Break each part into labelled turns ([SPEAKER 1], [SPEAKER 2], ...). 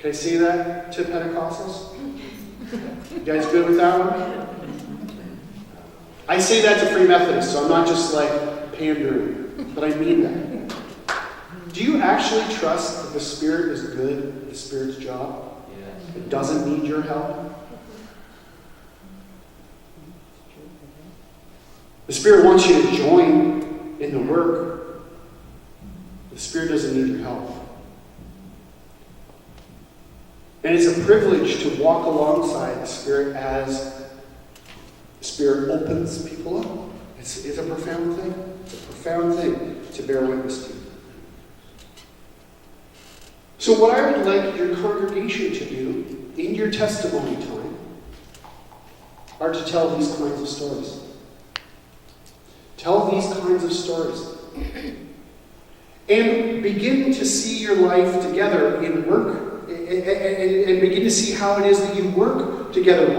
[SPEAKER 1] Can I say that to Pentecostals? You guys good with that one? I say that to Free Methodists, so I'm not just like pandering, but I mean that. Do you actually trust that the Spirit is good, the Spirit's job? Yes. It doesn't need your help? The Spirit wants you to join in the work. The Spirit doesn't need your help. And it's a privilege to walk alongside the Spirit as the Spirit opens people up. It's a profound thing. It's a profound thing to bear witness to. So what I would like your congregation to do in your testimony time are to tell these kinds of stories. Tell these kinds of stories. And begin to see your life together in work. And begin to see how it is that you work together.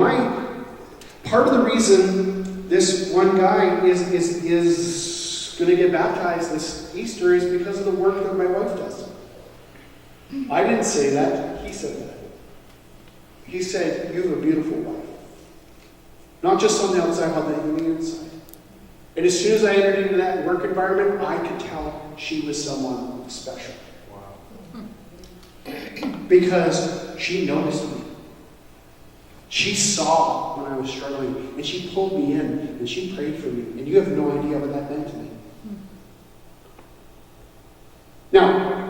[SPEAKER 1] Part of the reason this one guy is going to get baptized this Easter is because of the work that my wife does. I didn't say that. He said that. He said, you have a beautiful wife. Not just on the outside, but on the inside. And as soon as I entered into that work environment, I could tell she was someone special. Wow. Because she noticed me. She saw when I was struggling, and she pulled me in, and she prayed for me. And you have no idea what that meant to me. Now,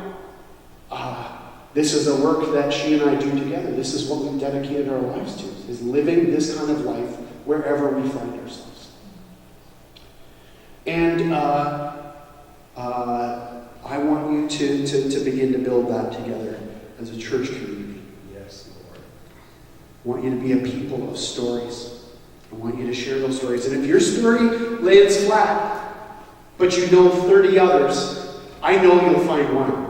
[SPEAKER 1] this is the work that she and I do together. This is what we've dedicated our lives to, is living this kind of life wherever we find ourselves. And I want you to begin to build that together as a church community.
[SPEAKER 2] Yes, Lord.
[SPEAKER 1] I want you to be a people of stories. I want you to share those stories. And if your story lands flat, but you know 30 others, I know you'll find one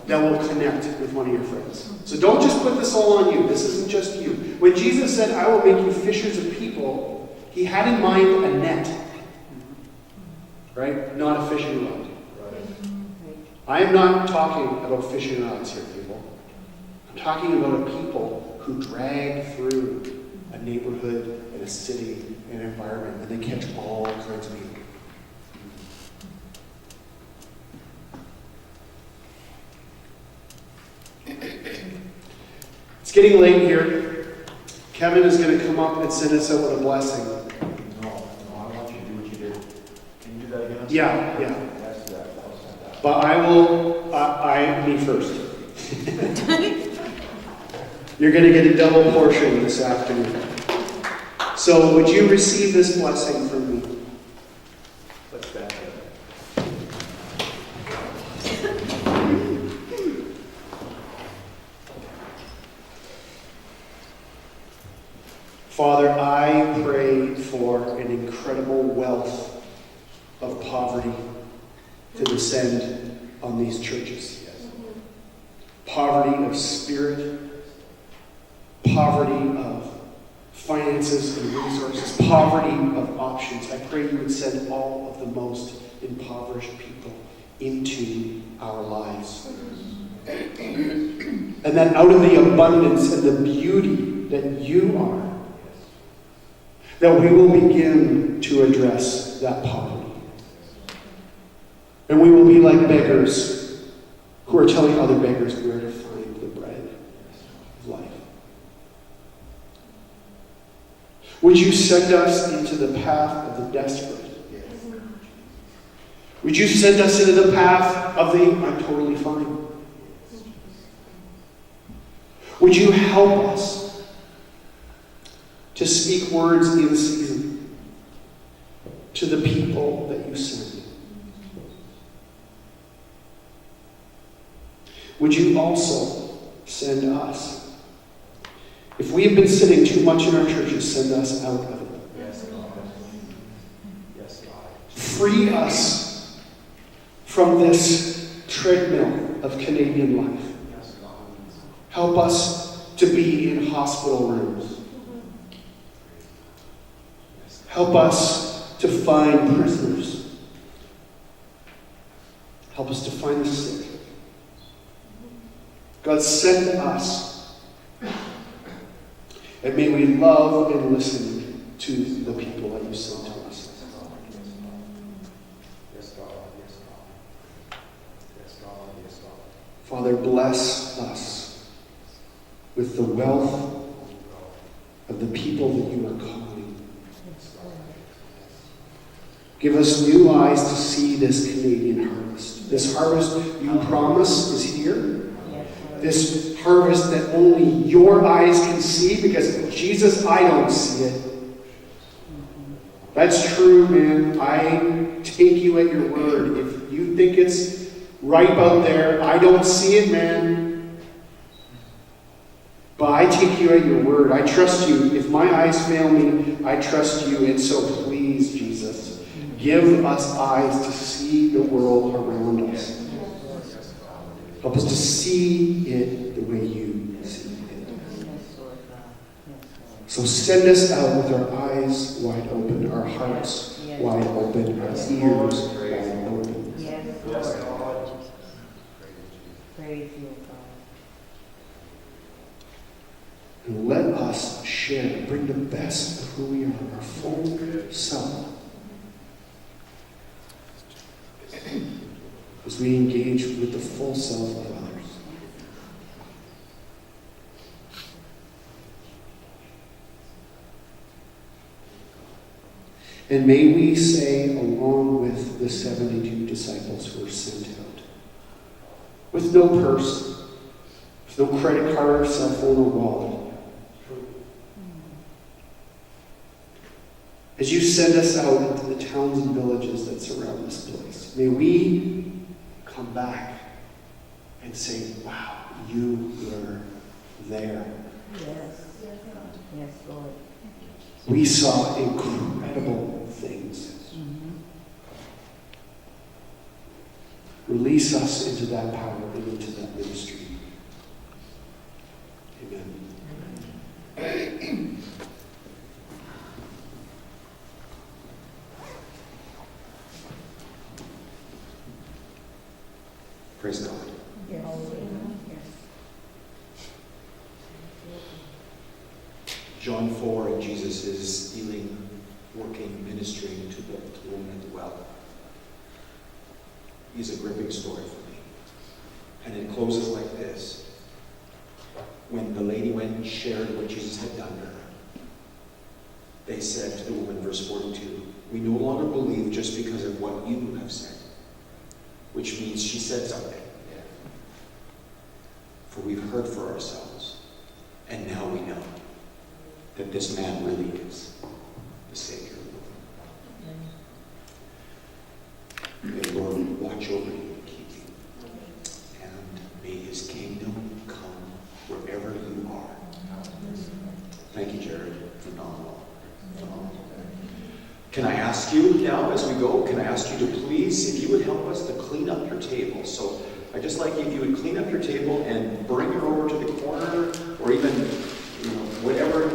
[SPEAKER 1] that will connect with one of your friends. So don't just put this all on you. This isn't just you. When Jesus said, I will make you fishers of people, he had in mind a net. Right? Not a fishing rod. Right. I am not talking about fishing rods here, people. I'm talking about a people who drag through a neighborhood and a city and an environment, and they catch all kinds of people. It's getting late here. Kevin is going to come up and send us out with a blessing.
[SPEAKER 2] No, I want you to do what you did. Can you do that again?
[SPEAKER 1] Yeah.
[SPEAKER 2] Yes, do that. I'll send that.
[SPEAKER 1] But I will, me first. You're going to get a double portion this afternoon. So would you receive this blessing from me?
[SPEAKER 2] Let's stand there.
[SPEAKER 1] Father, I pray for an incredible wealth of poverty to descend on these churches. Poverty of spirit, poverty of finances and resources, poverty of options. I pray you would send all of the most impoverished people into our lives. And that out of the abundance and the beauty that you are, that we will begin to address that poverty. And we will be like beggars who are telling other beggars where to find the bread of life. Would you send us into the path of the desperate? Would you send us into the path of the I'm totally fine? Would you help us to speak words in season to the people that you send? Would you also send us? If we have been sitting too much in our churches, send us out of it.
[SPEAKER 2] Yes, God. Yes, God.
[SPEAKER 1] Free us from this treadmill of Canadian life.
[SPEAKER 2] Yes, God.
[SPEAKER 1] Help us to be in hospital rooms. Help us to find prisoners. Help us to find the sick. God, send us. And may we love and listen to the people that you send to us.
[SPEAKER 2] Yes, God. Yes, God. Yes, God. Yes, God.
[SPEAKER 1] Father, bless us with the wealth of the people that you are calling. Give us new eyes to see this Canadian harvest. This harvest you promise is here. This harvest that only your eyes can see, because Jesus, I don't see it. That's true, man. I take you at your word. If you think it's ripe out there, I don't see it, man. But I take you at your word. I trust you. If my eyes fail me, I trust you. And so please, Jesus, give us eyes to see the world around us. Help us to see it the way you see it. So send us out with our eyes wide open, our hearts wide open, our ears wide open.
[SPEAKER 3] Yes, Lord. Praise you, God.
[SPEAKER 1] And let us share, bring the best of who we are, our full self, as we engage with the full self of others. And may we say, along with the 72 disciples who were sent out, with no purse, with no credit card, cell phone, or wallet, as you send us out into the towns and villages that surround this place, may we come back and say, wow, you were there.
[SPEAKER 3] Yes. Yes, Lord.
[SPEAKER 1] We saw incredible things. Release us into that power and into that ministry. Amen. Praise God.
[SPEAKER 3] Yes.
[SPEAKER 2] John 4, and Jesus is healing, working, ministering to the woman at the well. He's a gripping story for me. And it closes like this. When the lady went and shared what Jesus had done to her, they said to the woman, verse 42, we no longer believe just because of what you have said. Which means she said something. For we've heard for ourselves. And now we know that this man really is the Savior. May the Lord watch over you and keep you. And may his kingdom come wherever you are. Thank you, Jared. Phenomenal. Phenomenal. Can I ask you now, as we go, can I ask you to please, if you would help us to clean up your table. So I'd just like if you would clean up your table and bring her over to the corner, or even, whatever